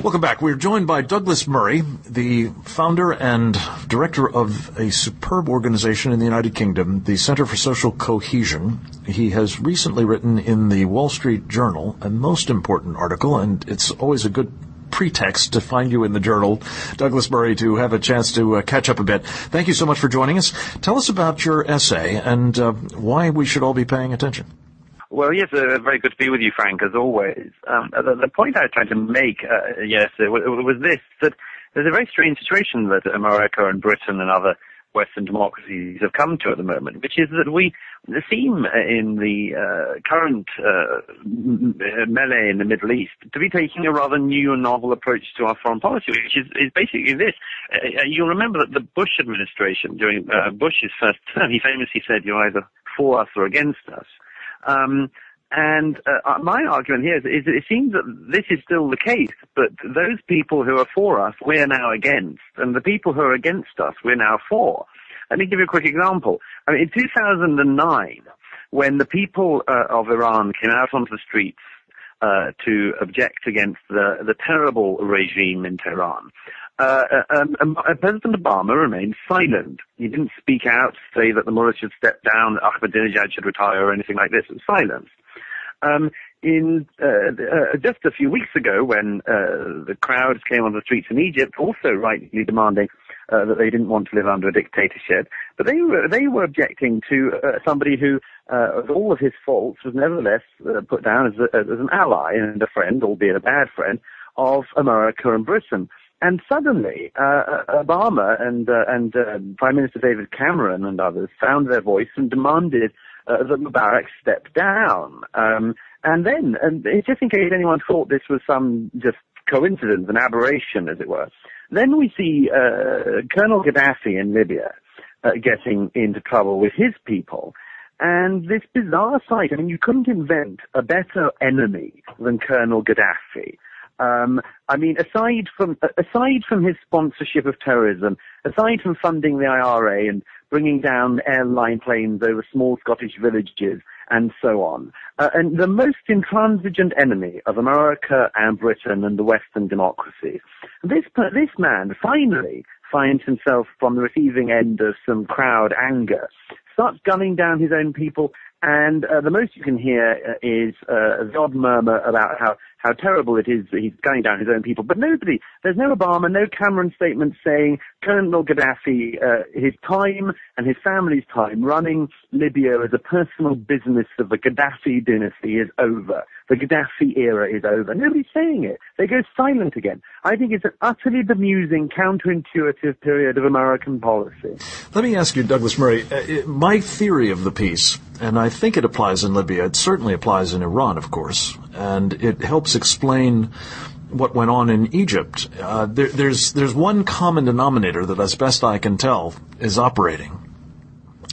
Welcome back. We're joined by Douglas Murray, the founder and director of a superb organization in the United Kingdom, the Center for Social Cohesion. He has recently written in the Wall Street Journal a most important article, and it's always a good pretext to find you in the journal, Douglas Murray, to have a chance to catch up a bit. Thank you so much for joining us. Tell us about your essay and why we should all be paying attention. Well, yes, very good to be with you, Frank, as always. The point I was trying to make, was this, that there's a very strange situation that America and Britain and other Western democracies have come to at the moment, which is that we seem in the current melee in the Middle East to be taking a rather new and novel approach to our foreign policy, which is basically this. You'll remember that the Bush administration, during Bush's first term, he famously said, "You're either for us or against us." My argument here is that it seems that this is still the case, but those people who are for us, we're now against, and the people who are against us, we're now for. Let me give you a quick example. I mean, in 2009, when the people of Iran came out onto the streets to object against the terrible regime in Tehran, President Obama remained silent. He didn't speak out to say that the mullahs should step down, that Ahmadinejad should retire, or anything like this. It was silence. Just a few weeks ago, when the crowds came on the streets in Egypt, also rightly demanding that they didn't want to live under a dictatorship, but they were objecting to somebody who, with all of his faults, was nevertheless put down as an ally and a friend, albeit a bad friend, of America and Britain. And suddenly, Obama and Prime Minister David Cameron and others found their voice and demanded that Mubarak step down. And just in case anyone thought this was some just coincidence, an aberration, as it were, then we see Colonel Gaddafi in Libya getting into trouble with his people. And this bizarre sight, I mean, you couldn't invent a better enemy than Colonel Gaddafi. I mean, aside from his sponsorship of terrorism, aside from funding the IRA and bringing down airline planes over small Scottish villages and so on, and the most intransigent enemy of America and Britain and the Western democracies, this man finally finds himself on the receiving end of some crowd anger, starts gunning down his own people, and the most you can hear is the odd murmur about how terrible it is that he's gunning down his own people. But there's no Obama, no Cameron statement saying Colonel Gaddafi, his time and his family's time running Libya as a personal business of the Gaddafi dynasty is over. The Gaddafi era is over. Nobody's saying it. They go silent again. I think it's an utterly bemusing, counterintuitive period of American policy. Let me ask you, Douglas Murray, my theory of the piece, and I think it applies in Libya, it certainly applies in Iran, of course, and it helps explain what went on in Egypt. There's one common denominator that, as best I can tell, is operating.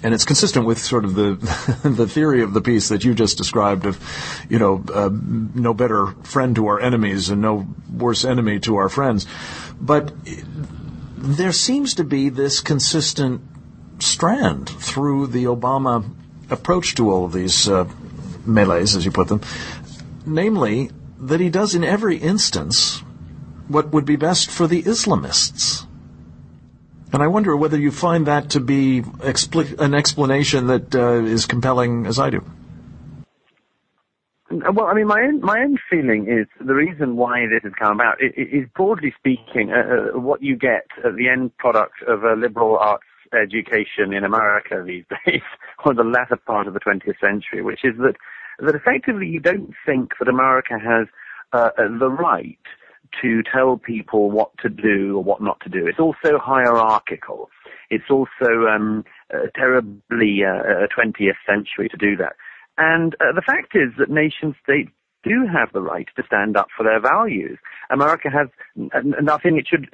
And it's consistent with sort of the the theory of the piece that you just described of, no better friend to our enemies and no worse enemy to our friends. But there seems to be this consistent strand through the Obama approach to all of these melees, as you put them, namely that he does in every instance what would be best for the Islamists. And I wonder whether you find that to be an explanation that is compelling as I do. Well, I mean, my own feeling is the reason why this has come about is broadly speaking, what you get at the end product of a liberal arts education in America these days, or the latter part of the 20th century, which is that effectively you don't think that America has the right to tell people what to do or what not to do. It's also hierarchical. It's also terribly 20th century to do that. And the fact is that nation states do have the right to stand up for their values. America has nothing. It should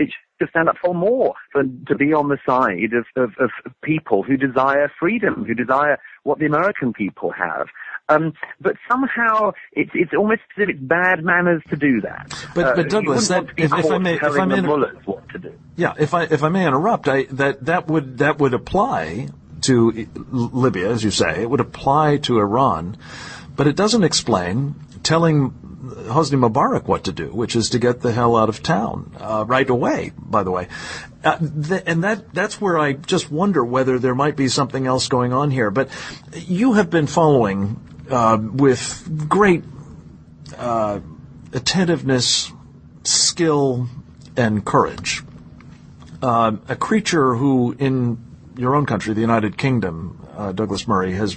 stand up for more, to be on the side of people who desire freedom, who desire what the American people have. But somehow it's almost as if it's bad manners to do that. But Douglas, if I may mullahs what to do. Yeah, if I may interrupt, that would apply to Libya, as you say. It would apply to Iran, but it doesn't explain telling Hosni Mubarak what to do, which is to get the hell out of town right away, by the way. And that's where I just wonder whether there might be something else going on here. But you have been following with great attentiveness, skill, and courage a creature who, in your own country, the United Kingdom, Douglas Murray, has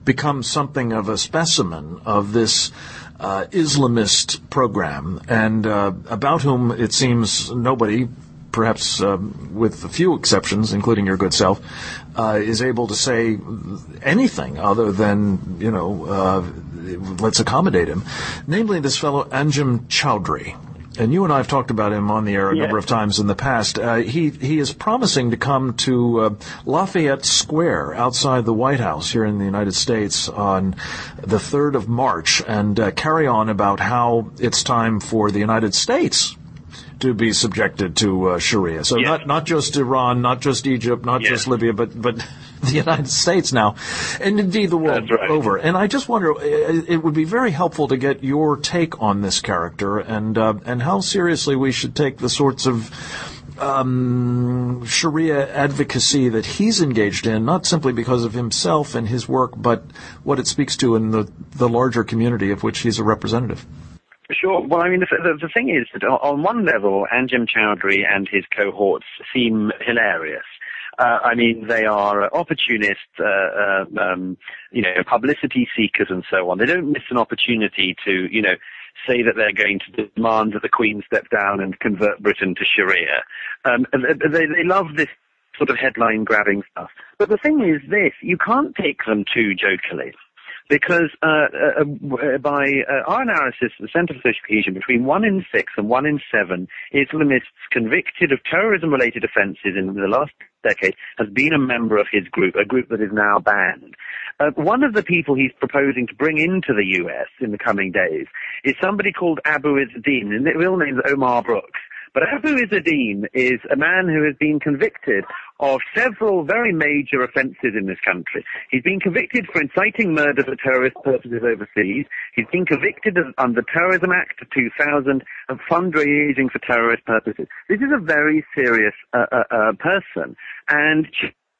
become something of a specimen of this Islamist program, and about whom it seems nobody, perhaps with a few exceptions, including your good self, is able to say anything other than, let's accommodate him. Namely, this fellow Anjem Choudary. And you and I have talked about him on the air a number of times in the past. He is promising to come to Lafayette Square outside the White House here in the United States on the 3rd of March and carry on about how it's time for the United States to be subjected to Sharia. So not just Iran, not just Egypt, not just Libya, but the United States now, and indeed the world over. And I just wonder, it would be very helpful to get your take on this character and how seriously we should take the sorts of Sharia advocacy that he's engaged in, not simply because of himself and his work, but what it speaks to in the larger community of which he's a representative. Sure. Well, I mean, the thing is that on one level, Anjem Choudary and his cohorts seem hilarious. I mean, they are opportunists, publicity seekers and so on. They don't miss an opportunity to, say that they're going to demand that the Queen step down and convert Britain to Sharia. They love this sort of headline-grabbing stuff. But the thing is this, you can't take them too jokily. Because by our analysis at the Center for Social Cohesion, between 1 in 6 and 1 in 7 Islamists convicted of terrorism-related offences in the last decade has been a member of his group, a group that is now banned. One of the people he's proposing to bring into the U.S. in the coming days is somebody called Abu Izzadeen, and the real name is Omar Brooks. But Abu Izzadeen is a man who has been convicted of several very major offences in this country. He's been convicted for inciting murder for terrorist purposes overseas. He's been convicted under the Terrorism Act of 2000 of fundraising for terrorist purposes. This is a very serious person. And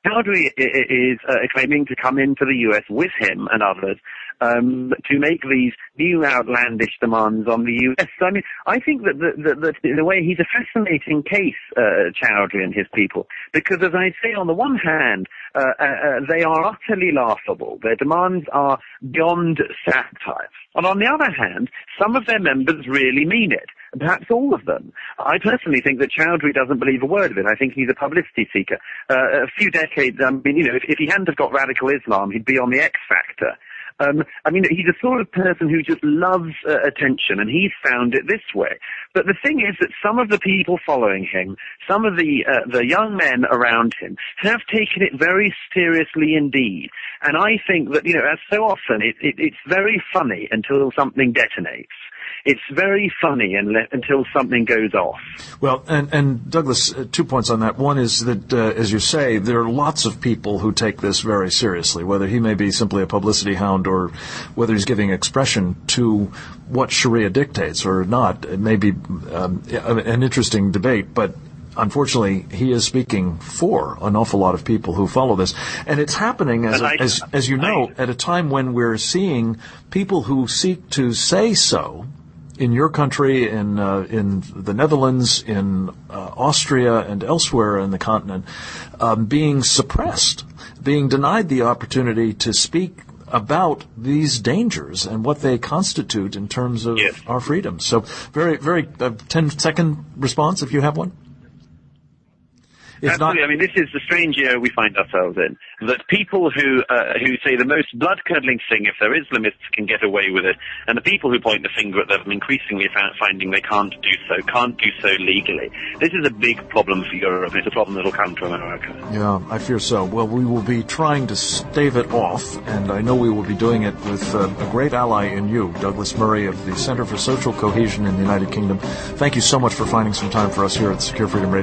Choudary is claiming to come into the U.S. with him and others to make these new outlandish demands on the U.S. So, I mean, I think that in a way he's a fascinating case, Choudary and his people, because as I say, on the one hand, they are utterly laughable. Their demands are beyond satire. And on the other hand, some of their members really mean it. Perhaps all of them. I personally think that Choudary doesn't believe a word of it. I think he's a publicity seeker. A few decades, if he hadn't have got radical Islam, he'd be on the X Factor. He's the sort of person who just loves attention, and he's found it this way. But the thing is that some of the people following him, some of the young men around him, have taken it very seriously indeed. And I think that, as so often, it's very funny until something detonates. It's very funny until something goes off. Well, and Douglas, 2 points on that. One is that, as you say, there are lots of people who take this very seriously, whether he may be simply a publicity hound or whether he's giving expression to what Sharia dictates or not. It may be an interesting debate, but unfortunately, he is speaking for an awful lot of people who follow this. And it's happening, as you know, at a time when we're seeing people who seek to say so in your country, in the Netherlands, in Austria, and elsewhere in the continent, being suppressed, being denied the opportunity to speak about these dangers and what they constitute in terms of our freedoms. So very, very 10-second response, if you have one. Absolutely. I mean, this is the strange era we find ourselves in, that people who say the most blood-curdling thing, if they're Islamists, can get away with it, and the people who point the finger at them increasingly finding they can't do so legally. This is a big problem for Europe, and it's a problem that will come to America. Yeah, I fear so. Well, we will be trying to stave it off, and I know we will be doing it with a great ally in you, Douglas Murray of the Center for Social Cohesion in the United Kingdom. Thank you so much for finding some time for us here at Secure Freedom Radio.